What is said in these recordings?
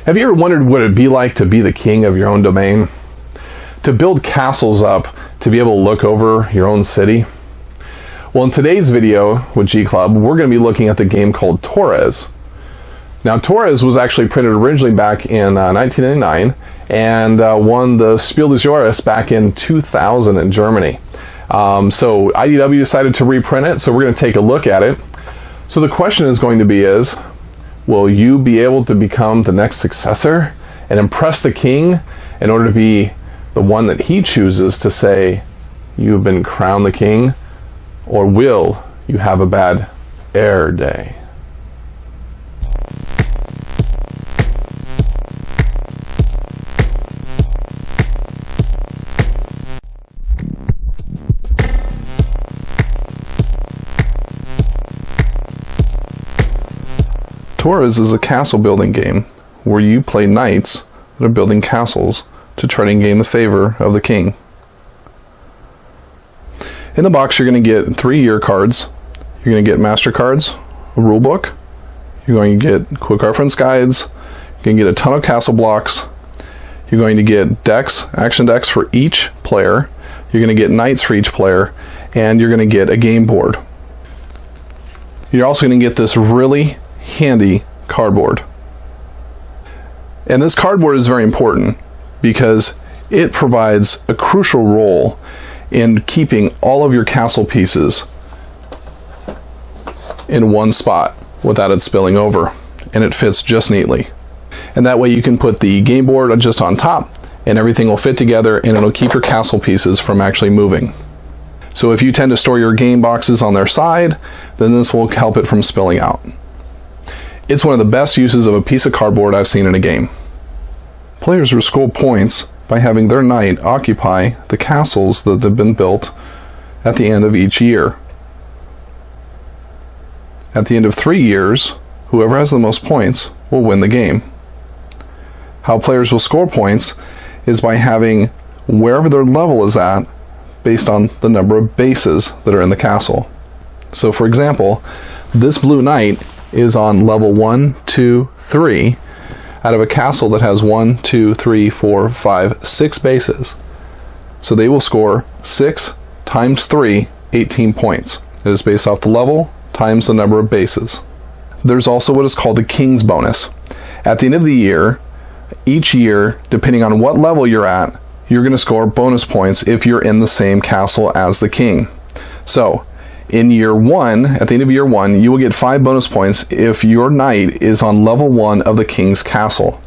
Have you ever wondered what it'd be like to be the king of your own domain? To build castles up, to be able to look over your own city? Well, in today's video with G Club, we're going to be looking at the game called Torres. Now, Torres was actually printed originally back in 1999 and won the Spiel des Jahres back in 2000 in Germany. So IDW decided to reprint it, so we're going to take a look at it. So the question is going to be will you be able to become the next successor and impress the king in order to be the one that he chooses to say, you have been crowned the king? Or will you have a bad air day? Torres is a castle building game where you play knights that are building castles to try to gain the favor of the king. In the box, you're going to get 3 year cards. You're going to get master cards, a rule book. You're going to get quick reference guides. You're going to get a ton of castle blocks. You're going to get decks, action decks for each player. You're going to get knights for each player, and you're going to get a game board. You're also going to get this really handy cardboard. And this cardboard is very important because it provides a crucial role in keeping all of your castle pieces in one spot without it spilling over, and it fits just neatly. And that way you can put the game board just on top and everything will fit together, and it'll keep your castle pieces from actually moving. So if you tend to store your game boxes on their side, then this will help it from spilling out. It's one of the best uses of a piece of cardboard I've seen in a game. Players will score points by having their knight occupy the castles that have been built at the end of each year. At the end of 3 years, whoever has the most points will win the game. How players will score points is by having wherever their level is at based on the number of bases that are in the castle. So for example, this blue knight is on level 1, 2, 3 out of a castle that has 1, 2, 3, 4, 5, 6 bases. So they will score 6 times 3, 18 points. It is based off the level times the number of bases. There's also what is called the King's bonus. At the end of the year, each year, depending on what level you're at, you're going to score bonus points if you're in the same castle as the king. So in year 1, at the end of year 1, you will get 5 bonus points if your knight is on level 1 of the king's castle.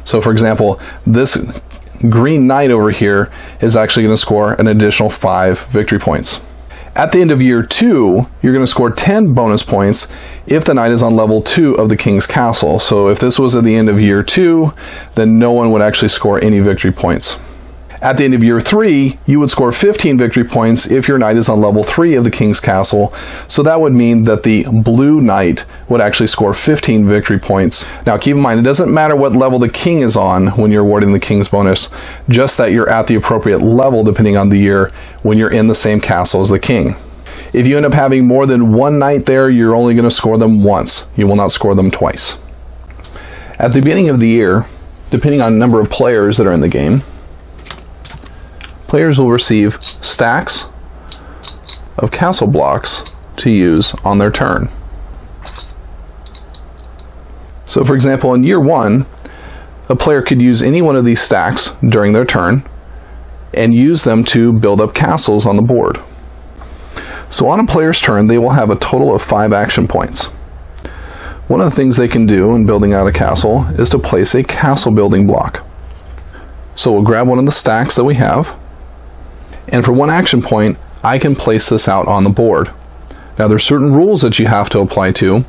So for example, this green knight over here is actually going to score an additional 5 victory points. At the end of year 2, you're going to score 10 bonus points if the knight is on level 2 of the king's castle. So if this was at the end of year 2, then no one would actually score any victory points. At the end of year 3, you would score 15 victory points if your knight is on level 3 of the king's castle. So that would mean that the blue knight would actually score 15 victory points. Now keep in mind, it doesn't matter what level the king is on when you're awarding the king's bonus, just that you're at the appropriate level depending on the year when you're in the same castle as the king. If you end up having more than one knight there, you're only going to score them once. You will not score them twice. At the beginning of the year, depending on the number of players that are in the game, players will receive stacks of castle blocks to use on their turn. So for example, in year 1, a player could use any one of these stacks during their turn and use them to build up castles on the board. So on a player's turn, they will have a total of 5 action points. One of the things they can do in building out a castle is to place a castle building block. So we'll grab one of the stacks that we have, and for 1 action point, I can place this out on the board. Now there's certain rules that you have to apply to.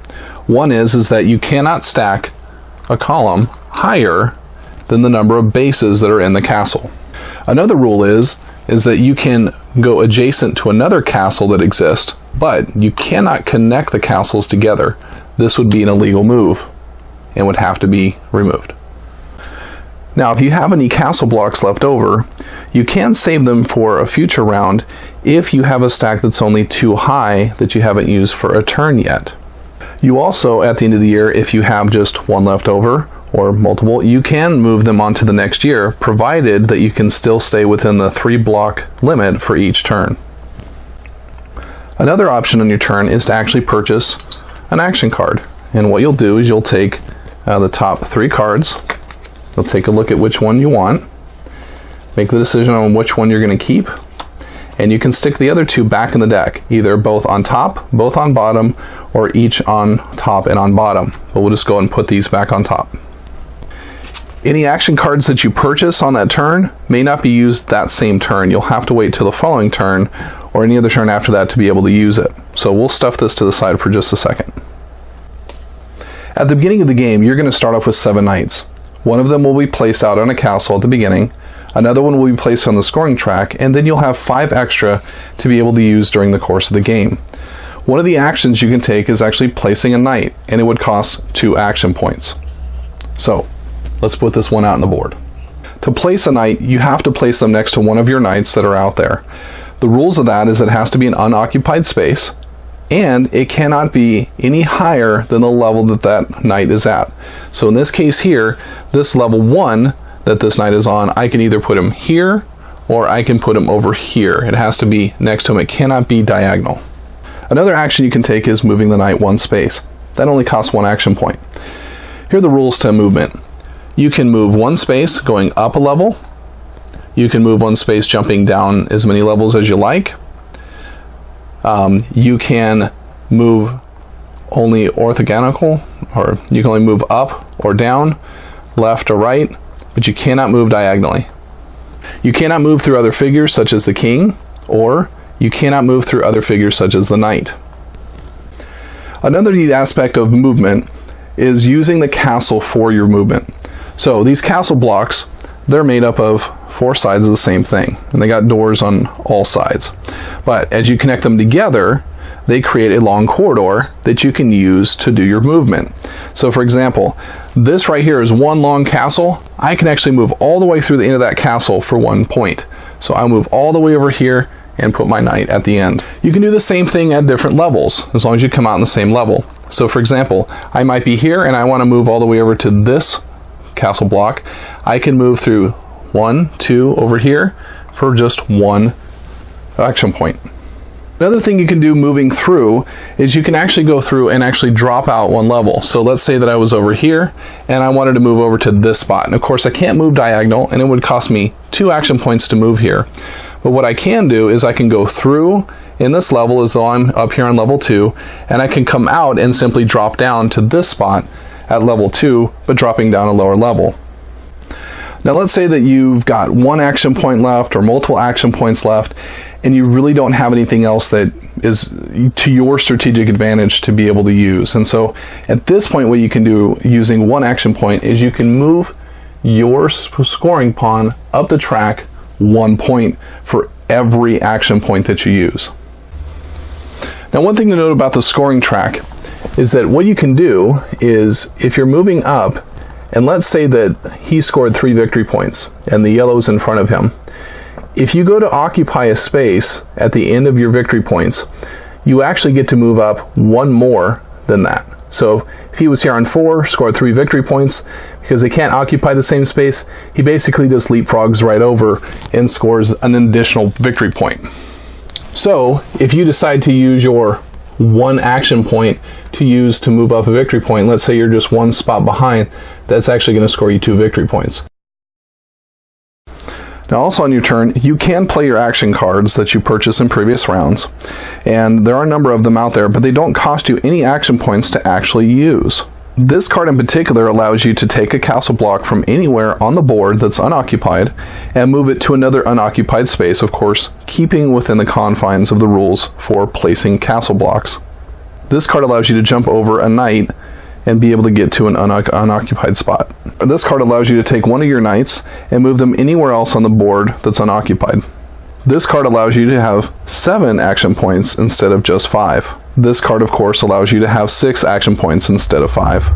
One is that you cannot stack a column higher than the number of bases that are in the castle. Another rule is that you can go adjacent to another castle that exists, but you cannot connect the castles together. This would be an illegal move and would have to be removed. Now, if you have any castle blocks left over, you can save them for a future round if you have a stack that's only too high that you haven't used for a turn yet. You also, at the end of the year, if you have just one left over or multiple, you can move them onto the next year, provided that you can still stay within the 3 block limit for each turn. Another option on your turn is to actually purchase an action card. And what you'll do is you'll take the top 3 cards, you'll take a look at which one you want, make the decision on which one you're going to keep, and you can stick the other 2 back in the deck, either both on top, both on bottom, or each on top and on bottom. But we'll just go and put these back on top. Any action cards that you purchase on that turn may not be used that same turn. You'll have to wait till the following turn or any other turn after that to be able to use it. So we'll stuff this to the side for just a second. At the beginning of the game, you're going to start off with 7 knights. One of them will be placed out on a castle at the beginning, another one will be placed on the scoring track, and then you'll have 5 extra to be able to use during the course of the game. One of the actions you can take is actually placing a knight, and it would cost 2 action points. So, let's put this one out on the board. To place a knight, you have to place them next to one of your knights that are out there. The rules of that is it has to be an unoccupied space, and it cannot be any higher than the level that that knight is at. So in this case here, this level 1 that this knight is on, I can either put him here or I can put him over here. It has to be next to him. It cannot be diagonal. Another action you can take is moving the knight 1 space. That only costs 1 action point. Here are the rules to movement. You can move 1 space going up a level. You can move 1 space jumping down as many levels as you like. You can move only orthogonal, or you can only move up or down, left or right, but you cannot move diagonally. You cannot move through other figures such as the king, or you cannot move through other figures such as the knight. Another neat aspect of movement is using the castle for your movement. So these castle blocks, they're made up of 4 sides of the same thing, and they got doors on all sides. But as you connect them together, they create a long corridor that you can use to do your movement. So for example, this right here is one long castle. I can actually move all the way through the end of that castle for 1 point. So I'll move all the way over here and put my knight at the end. You can do the same thing at different levels, as long as you come out in the same level. So for example, I might be here and I want to move all the way over to this castle block. I can move through 1, 2 over here for just 1 action point. Another thing you can do moving through is you can actually go through and actually drop out 1 level. So let's say that I was over here and I wanted to move over to this spot. And of course I can't move diagonal, and it would cost me 2 action points to move here. But what I can do is I can go through in this level as though I'm up here on level 2, and I can come out and simply drop down to this spot at level 2, but dropping down a lower level. Now let's say that you've got 1 action point left or multiple action points left, and you really don't have anything else that is to your strategic advantage to be able to use. And so at this point, what you can do using 1 action point is you can move your scoring pawn up the track 1 point for every action point that you use. Now, one thing to note about the scoring track is that what you can do is, if you're moving up, and let's say that he scored 3 victory points and the yellow's in front of him, if you go to occupy a space at the end of your victory points, you actually get to move up 1 more than that. So if he was here on 4, scored 3 victory points, because they can't occupy the same space, he basically just leapfrogs right over and scores an additional victory point. So if you decide to use your 1 action point to use to move up a victory point, let's say you're just 1 spot behind, that's actually going to score you 2 victory points. Now also on your turn, you can play your action cards that you purchased in previous rounds, and there are a number of them out there, but they don't cost you any action points to actually use. This card in particular allows you to take a castle block from anywhere on the board that's unoccupied and move it to another unoccupied space, of course, keeping within the confines of the rules for placing castle blocks. This card allows you to jump over a knight and be able to get to an unoccupied spot. This card allows you to take 1 of your knights and move them anywhere else on the board that's unoccupied. This card allows you to have 7 action points instead of just 5. This card, of course, allows you to have 6 action points instead of 5.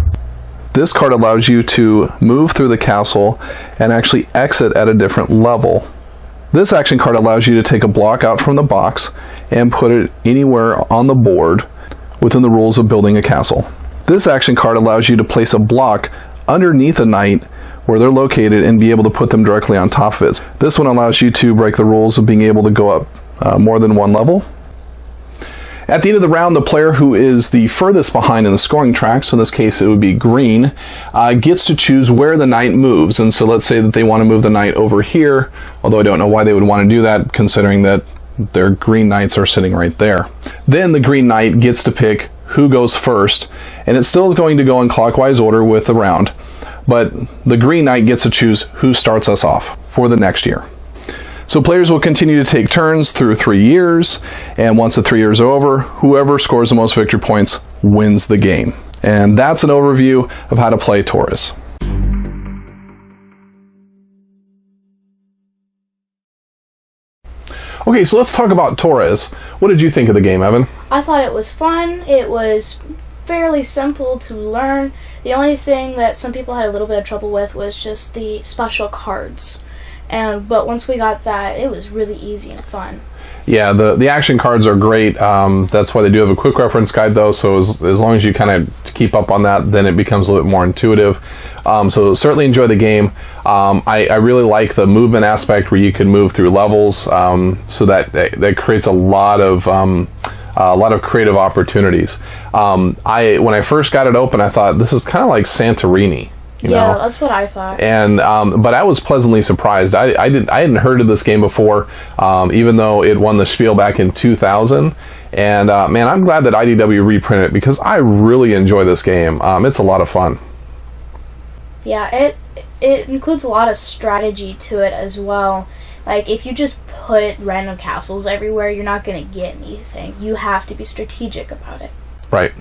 This card allows you to move through the castle and actually exit at a different level. This action card allows you to take a block out from the box and put it anywhere on the board within the rules of building a castle. This action card allows you to place a block underneath a knight where they're located and be able to put them directly on top of it. This one allows you to break the rules of being able to go up more than one level. At the end of the round, the player who is the furthest behind in the scoring track, so in this case it would be green, gets to choose where the knight moves. And so let's say that they want to move the knight over here, although I don't know why they would want to do that, considering that their green knights are sitting right there. Then the green knight gets to pick who goes first, and it's still going to go in clockwise order with the round, but the green knight gets to choose who starts us off for the next year. So players will continue to take turns through 3 years, and once the 3 years are over, whoever scores the most victory points wins the game. And that's an overview of how to play Torres. Okay, so let's talk about Torres. What did you think of the game, Evan? I thought it was fun. It was fairly simple to learn. The only thing that some people had a little bit of trouble with was just the special cards. But once we got that, it was really easy and fun. Yeah, the action cards are great. That's why they do have a quick reference guide, though. So as long as you kind of keep up on that, then it becomes a little bit more intuitive. So certainly enjoy the game. I really like the movement aspect where you can move through levels. So that creates a lot of creative opportunities. When I first got it open, I thought this is kind of like Santorini. You know? That's what I thought. And but I was pleasantly surprised. I hadn't heard of this game before, even though it won the Spiel back in 2000. And man, I'm glad that IDW reprinted it because I really enjoy this game. It's a lot of fun. Yeah, it includes a lot of strategy to it as well. Like, if you just put random castles everywhere, you're not going to get anything. You have to be strategic about it. Right.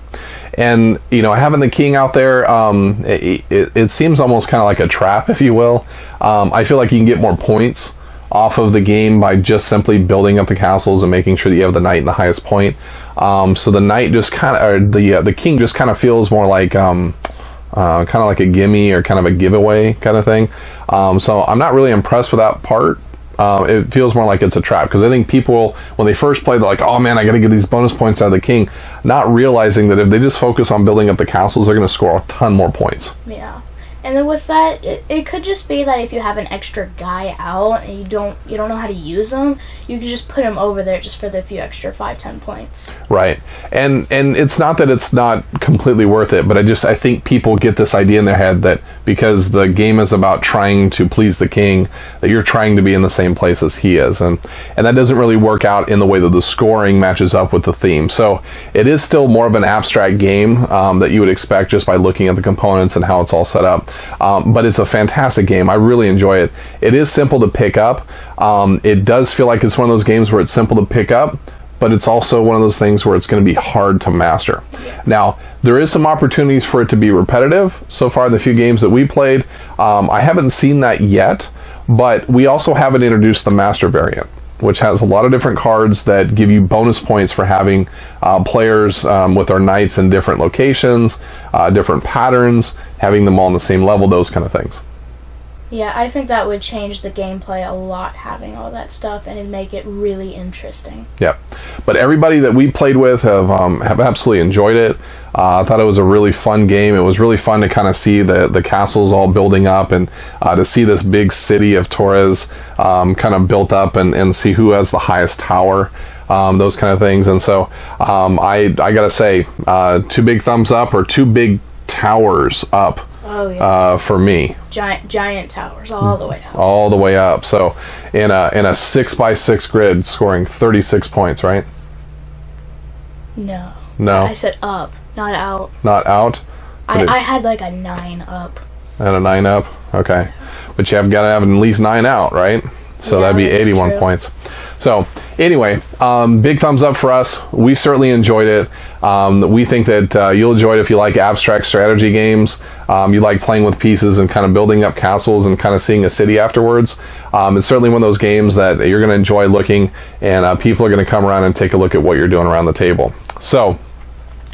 And, you know, having the king out there, it seems almost kind of like a trap, if you will. I feel like you can get more points off of the game by just simply building up the castles and making sure that you have the knight in the highest point. So the knight just kind of, or the king just kind of feels more like, kind of like a gimme or kind of a giveaway kind of thing. So I'm not really impressed with that part. It feels more like it's a trap because I think people, when they first play, they're like, oh man, I got to get these bonus points out of the king, not realizing that if they just focus on building up the castles, they're going to score a ton more points. Yeah. And then with that, it could just be that if you have an extra guy out and you don't know how to use them, you can just put him over there just for the few extra 5-10 points. Right. And it's not that it's not completely worth it, but I think people get this idea in their head that because the game is about trying to please the king, that you're trying to be in the same place as he is. And that doesn't really work out in the way that the scoring matches up with the theme. So it is still more of an abstract game that you would expect just by looking at the components and how it's all set up. But it's a fantastic game. I really enjoy it. It is simple to pick up. It does feel like it's one of those games where it's simple to pick up, but it's also one of those things where it's going to be hard to master. Now, there is some opportunities for it to be repetitive. So far, the few games that we played, I haven't seen that yet, but we also haven't introduced the master variant, which has a lot of different cards that give you bonus points for having players with their knights in different locations, different patterns, having them all on the same level, those kind of things. Yeah, I think that would change the gameplay a lot, having all that stuff, and it'd make it really interesting. Yeah, but everybody that we played with have absolutely enjoyed it. I thought it was a really fun game. It was really fun to kind of see the castles all building up and to see this big city of Torres kind of built up and see who has the highest tower, those kind of things. And so I gotta say, 2 big thumbs up, or 2 big towers up. Oh, yeah. For me. Giant towers all the way up. All the way up. So in a 6x6 grid, scoring 36 points, right? No. I said up, not out. Not out? I had like a 9 up. And a 9 up? Okay. But you have got to have at least 9 out, right? So yeah, that'd be 81 points. So anyway, big thumbs up for us. We certainly enjoyed it. We think that you'll enjoy it if you like abstract strategy games. You like playing with pieces and kind of building up castles and kind of seeing a city afterwards. It's certainly one of those games that you're going to enjoy looking, and people are going to come around and take a look at what you're doing around the table. So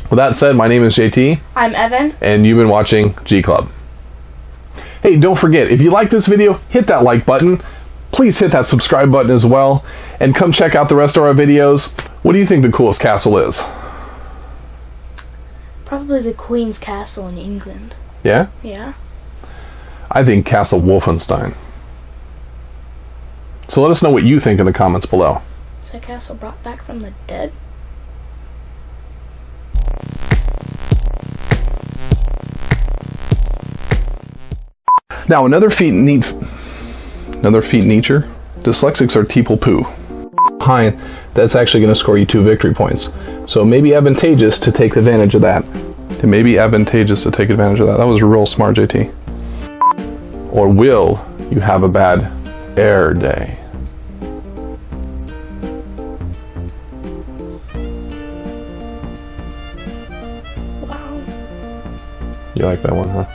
with that said, my name is JT. I'm Evan. And you've been watching G Club. Hey, don't forget, if you like this video, hit that like button. Please hit that subscribe button as well, and come check out the rest of our videos. What do you think the coolest castle is? Probably the Queen's Castle in England. Yeah? Yeah. I think Castle Wolfenstein. So let us know what you think in the comments below. Is that castle brought back from the dead? Now another feat nature. Dyslexics are teeple poo. Behind, that's actually going to score you 2 victory points. So it may be advantageous to take advantage of that. It may be advantageous to take advantage of that. That was real smart, JT. Or will you have a bad air day? Wow. You like that one, huh?